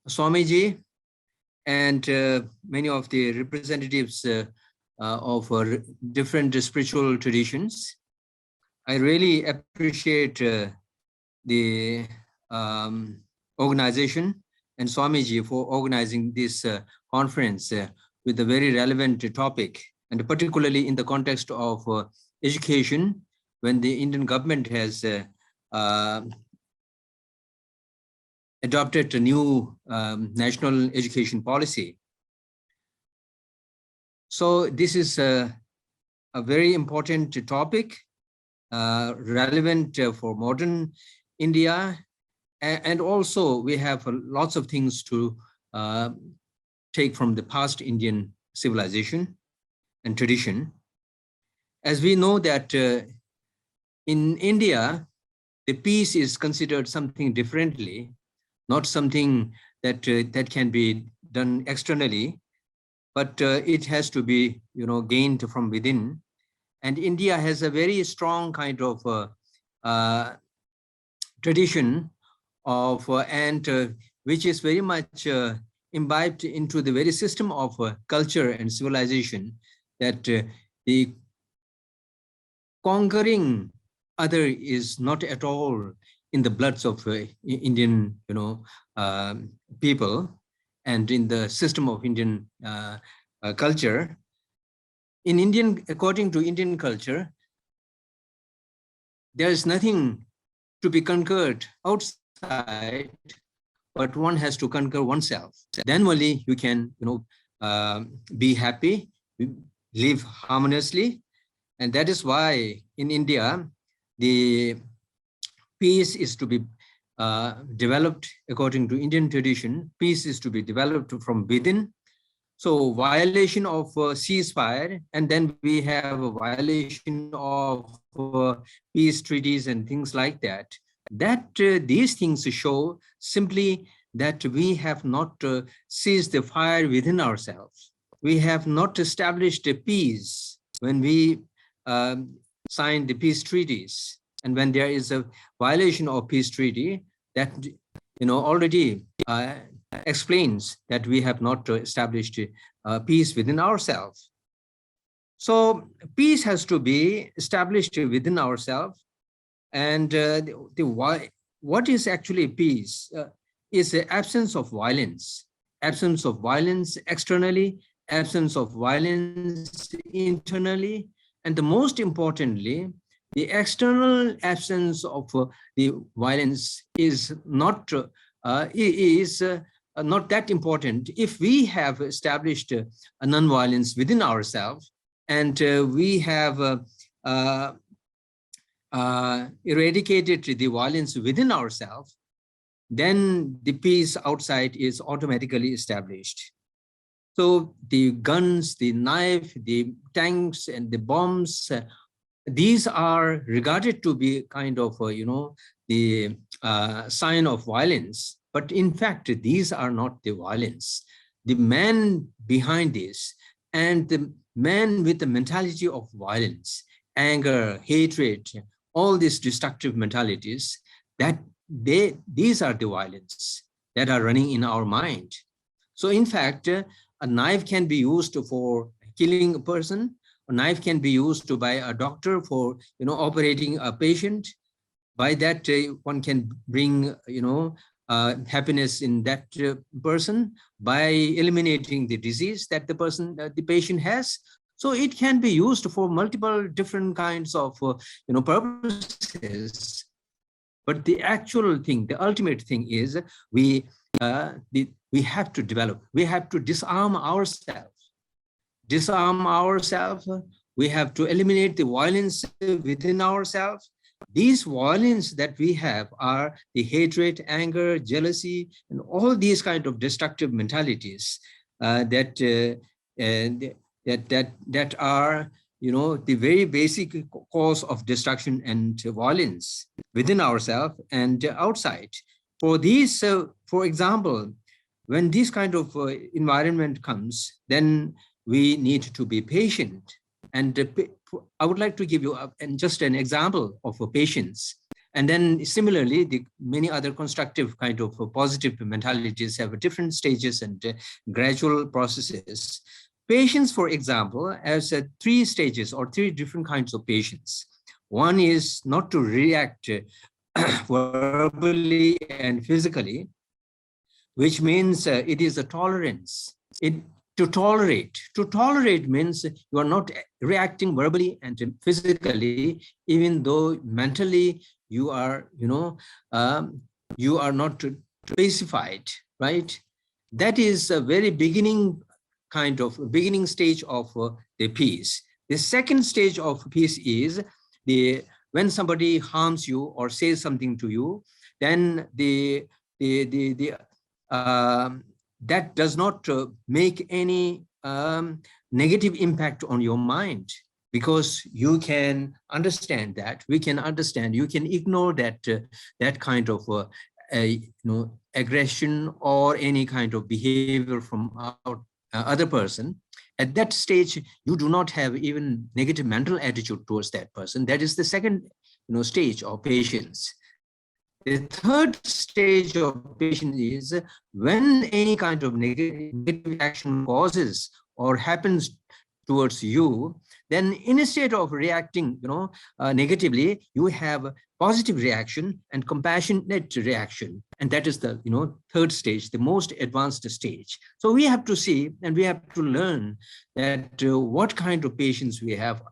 Swamiji and many of the representatives of different spiritual traditions. I really appreciate the organization and Swamiji for organizing this conference with a very relevant topic, and particularly in the context of education, when the Indian government has adopted a new national education policy. So this is a very important topic, relevant for modern India, and also we have lots of things to take from the past Indian civilization and tradition. As we know that in India, the peace is considered something differently, not something that that can be done externally, but it has to be, gained from within. And India has a very strong kind of tradition of which is very much imbibed into the very system of culture and civilization, that the conquering other is not at all in the bloods of Indian, people, and in the system of Indian culture. In Indian, according to Indian culture, there is nothing to be conquered outside, but one has to conquer oneself. Then only you can, be happy, live harmoniously. And that is why in India, the peace is to be developed according to Indian tradition. Peace is to be developed from within. So violation of ceasefire, and then we have a violation of peace treaties and things like that. These things show simply that we have not seized the fire within ourselves. We have not established a peace when we signed the peace treaties. And when there is a violation of peace treaty, that already explains that we have not established peace within ourselves. So peace has to be established within ourselves. And what is actually peace? Is the absence of violence externally, absence of violence internally, and the most importantly, the external absence of the violence is not not that important if we have established a non-violence within ourselves, and we have eradicated the violence within ourselves. Then the peace outside is automatically established. So the guns, the knife, the tanks, and the bombs, these are regarded to be kind of, the sign of violence. But in fact, these are not the violence. The man behind this, and the man with the mentality of violence, anger, hatred, all these destructive mentalities, these are the violence that are running in our mind. So in fact, a knife can be used for killing a person. A knife can be used by a doctor for, operating a patient. By that, one can bring, happiness in that person by eliminating the disease that the patient has. So it can be used for multiple different kinds of, purposes. But the actual thing, the ultimate thing is we have to develop, we have to disarm ourselves. We have to eliminate the violence within ourselves. These violence that we have are the hatred, anger, jealousy, and all these kind of destructive mentalities that are, the very basic cause of destruction and violence within ourselves and outside. For these, for example, when this kind of environment comes, then we need to be patient. And I would like to give you just an example of patience. And then similarly, the many other constructive kind of positive mentalities have different stages and gradual processes. Patience, for example, has 3 stages or 3 different kinds of patience. One is not to react verbally and physically, which means it is a tolerance. To tolerate means you are not reacting verbally and physically, even though mentally you are, you are not pacified, right? That is a very beginning stage of the peace. The second stage of peace is when somebody harms you or says something to you, then that does not make any negative impact on your mind, because you can understand that, you can ignore that that kind of aggression or any kind of behavior from other person. At that stage, you do not have even negative mental attitude towards that person. That is the second stage of patience. The third stage of patience is when any kind of negative action causes or happens towards you, then instead of reacting negatively, you have positive reaction and compassionate reaction. And that is the third stage, the most advanced stage. So we have to see and we have to learn that what kind of patience we have.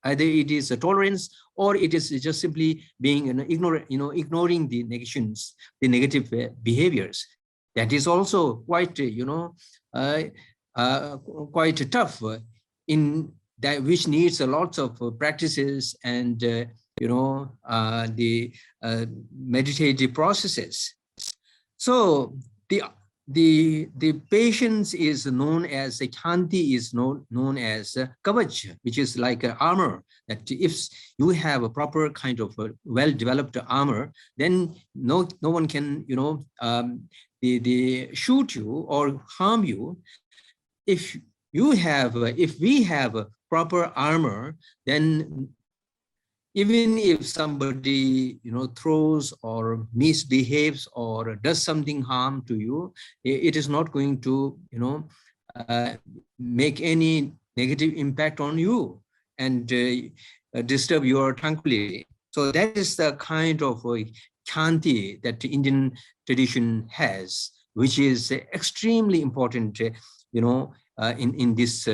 Either it is a tolerance, or it is just simply being ignoring the negations, the negative behaviors. That is also quite quite tough in that, which needs a lot of practices and the meditative processes. So the patience is known as khanti, is known as kavach, which is like an armor, that if you have a proper kind of well-developed armor, then no one can shoot you or harm you. If we have a proper armor, then even if somebody throws or misbehaves or does something harm to you, it is not going to make any negative impact on you and disturb your tranquility. So that is the kind of khanti that the Indian tradition has, which is extremely important in this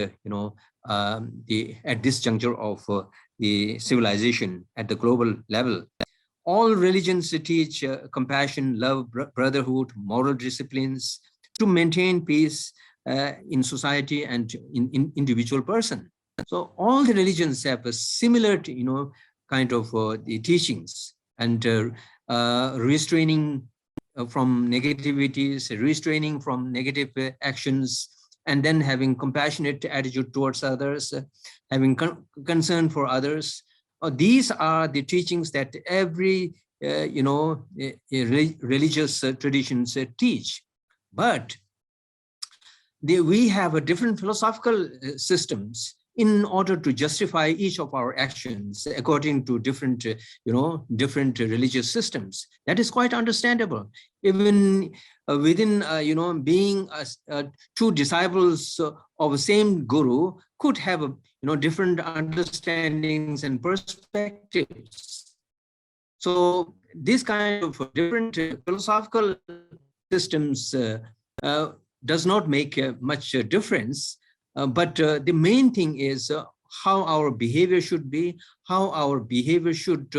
at this juncture of the civilization at the global level. All religions teach compassion, love, brotherhood, moral disciplines to maintain peace in society and in individual person. So all the religions have a similar kind of the teachings, and restraining from negativities, restraining from negative actions, and then having compassionate attitude towards others, having concern for others. These are the teachings that every religious traditions teach. But we have a different philosophical systems in order to justify each of our actions according to different different religious systems. That is quite understandable. Even within being two disciples of the same guru could have different understandings and perspectives. So this kind of different philosophical systems does not make much difference. But the main thing is how our behavior should be, how our behavior should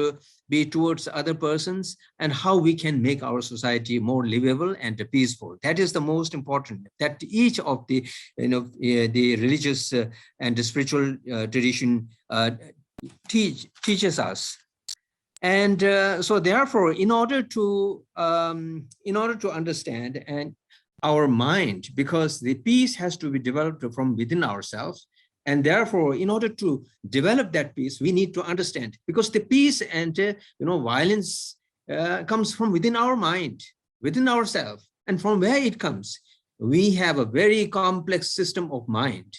be towards other persons, and how we can make our society more livable and peaceful. That is the most important, that each of the the religious and the spiritual tradition teaches us. And so therefore, in order to understand and our mind, because the peace has to be developed from within ourselves, and therefore in order to develop that peace we need to understand, because the peace and violence comes from within our mind, within ourselves. And from where it comes, we have a very complex system of mind,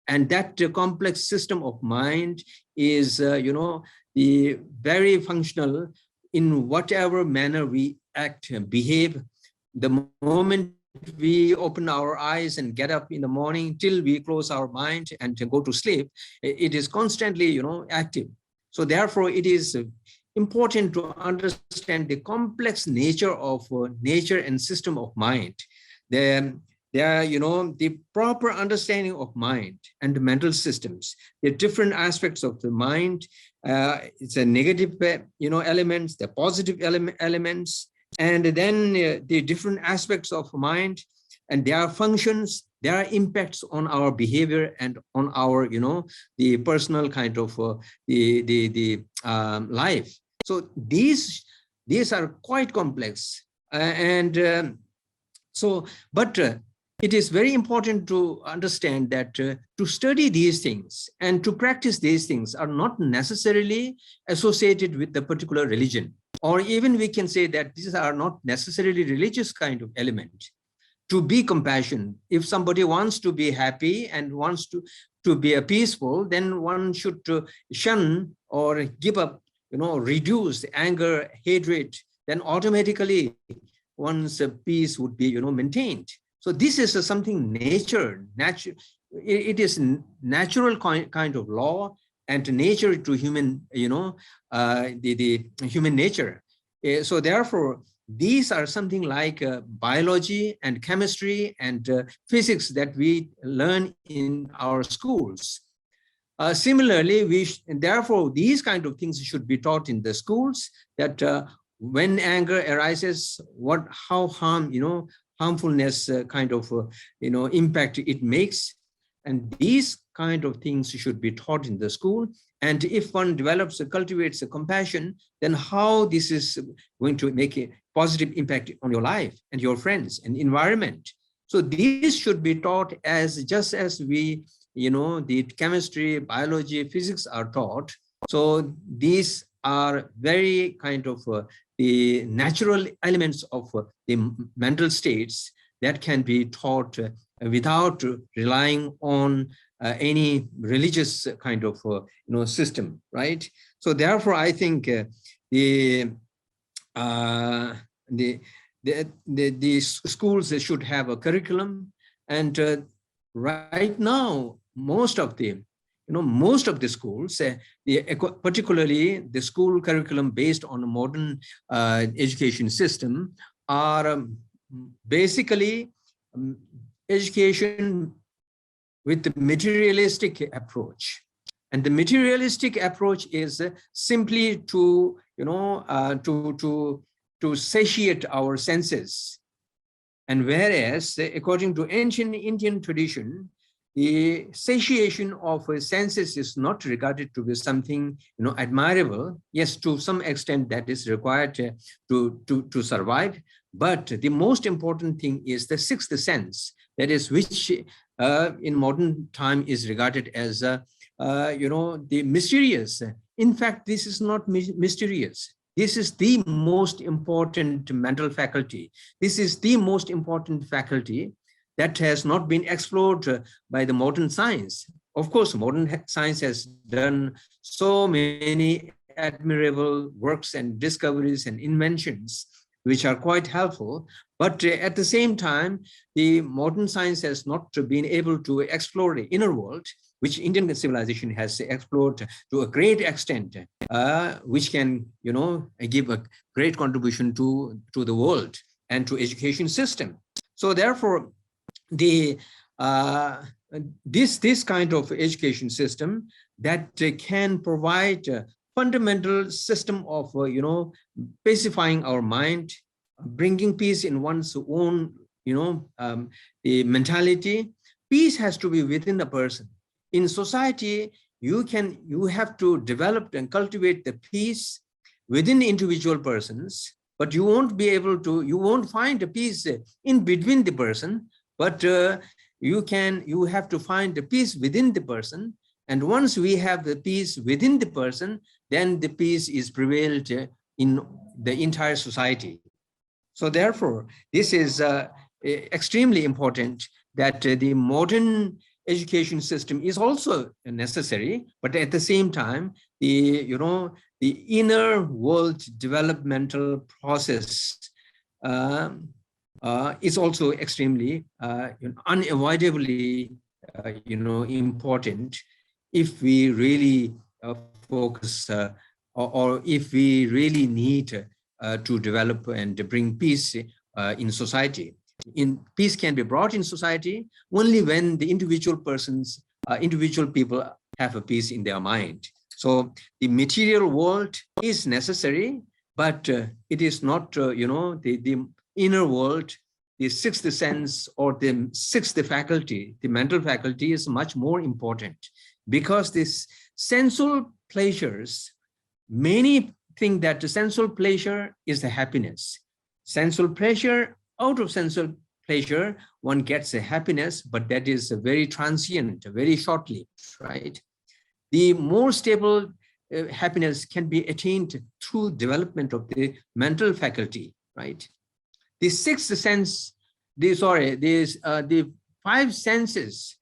and that complex system of mind is the very functional in whatever manner we act and behave, the moment we open our eyes and get up in the morning till we close our mind and go to sleep, it is constantly, active. So therefore, it is important to understand the complex nature of nature and system of mind. The proper understanding of mind and the mental systems, the different aspects of the mind. It's a negative, elements, the positive elements, and then the different aspects of mind and their functions, their impacts on our behavior and on our, the personal kind of life. So these are quite complex, but it is very important to understand that to study these things and to practice these things are not necessarily associated with the particular religion, or even we can say that these are not necessarily religious kind of element. To be compassionate, if somebody wants to be happy and wants to be peaceful, then one should shun or give up, reduce anger, hatred, then automatically one's peace would be, maintained. So this is something natural. It is natural kind of law and nature to human, the human nature. So therefore, these are something like biology and chemistry and physics that we learn in our schools. Similarly, therefore, these kind of things should be taught in the schools, that when anger arises, how harmfulness kind of, impact it makes. And these kind of things should be taught in the school. And if one develops, cultivates a compassion, then how this is going to make a positive impact on your life and your friends and environment. So these should be taught just as we, the chemistry, biology, physics are taught. So these are very kind of the natural elements of the mental states that can be taught without relying on any religious kind of system, right? So therefore, I think the schools should have a curriculum, and right now most of the schools, particularly the school curriculum based on a modern education system, are basically education with the materialistic approach. And the materialistic approach is simply to, to satiate our senses. And whereas, according to ancient Indian tradition, the satiation of senses is not regarded to be something, admirable. Yes, to some extent that is required to survive. But the most important thing is the sixth sense, that is which in modern time is regarded as, the mysterious. In fact, this is not mysterious. This is the most important mental faculty. This is the most important faculty that has not been explored by the modern science. Of course, modern science has done so many admirable works and discoveries and inventions, which are quite helpful. But at the same time, the modern science has not been able to explore the inner world, which Indian civilization has explored to a great extent, which can, give a great contribution to the world and to education system. So therefore, this kind of education system that can provide a fundamental system of, pacifying our mind, bringing peace in one's own, the mentality. Peace has to be within the person. In society, you have to develop and cultivate the peace within individual persons, but you won't find the peace in between the person, but you have to find the peace within the person. And once we have the peace within the person, then the peace is prevailed in the entire society. So therefore, this is extremely important, that the modern education system is also necessary, but at the same time, the inner world developmental process is also extremely unavoidably important if we really focus or if we really need to develop and bring peace in society. Peace can be brought in society only when the individual people have a peace in their mind. So the material world is necessary, but it is not, the inner world, the sixth sense or the sixth faculty, the mental faculty is much more important, because this sensual pleasures, many think that the sensual pleasure is the happiness. Sensual pleasure, out of sensual pleasure, one gets a happiness, but that is a very transient, very shortly, right? The more stable happiness can be attained through development of the mental faculty, right? The sixth sense, the five senses,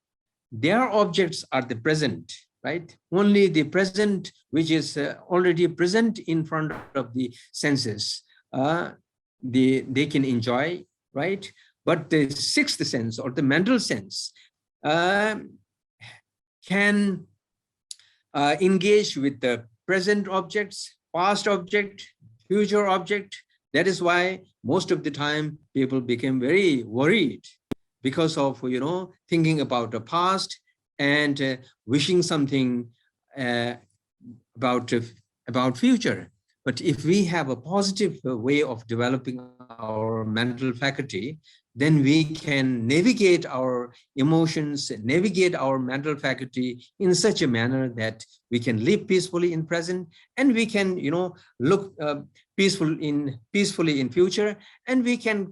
their objects are the present, right? Only the present, which is already present in front of the senses, they can enjoy, right? But the sixth sense or the mental sense can engage with the present objects, past object, future object. That is why most of the time people become very worried because of, thinking about the past and wishing something about future. But if we have a positive way of developing our mental faculty, then we can navigate our emotions, navigate our mental faculty in such a manner that we can live peacefully in present, and we can, look peacefully in future, and we can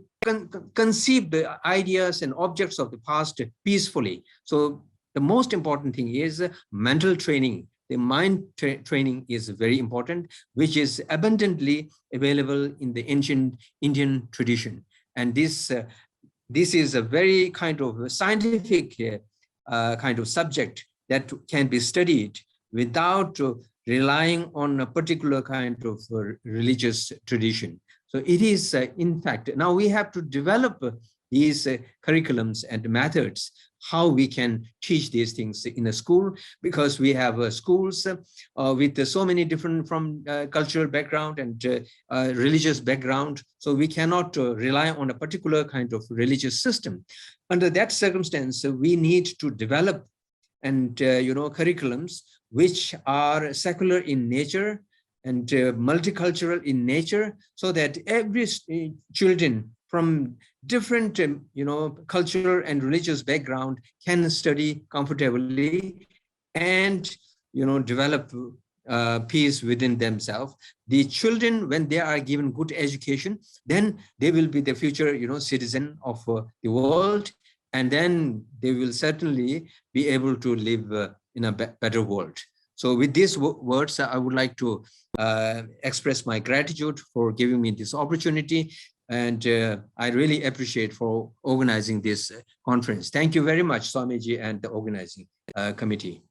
conceive the ideas and objects of the past peacefully. So the most important thing is mental training. The mind training is very important, which is abundantly available in the ancient Indian tradition. And this is a very kind of scientific kind of subject that can be studied without relying on a particular kind of religious tradition. So it is, in fact, now we have to develop these curriculums and methods, how we can teach these things in a school, because we have schools with so many different from cultural background and religious background. So we cannot rely on a particular kind of religious system. Under that circumstance, we need to develop and curriculums which are secular in nature and multicultural in nature, so that every children from different cultural and religious background can study comfortably and develop peace within themselves. The children, when they are given good education, then they will be the future citizen of the world, and then they will certainly be able to live in a better world. So with these words, I would like to express my gratitude for giving me this opportunity. And I really appreciate for organizing this conference. Thank you very much, Swamiji and the organizing committee.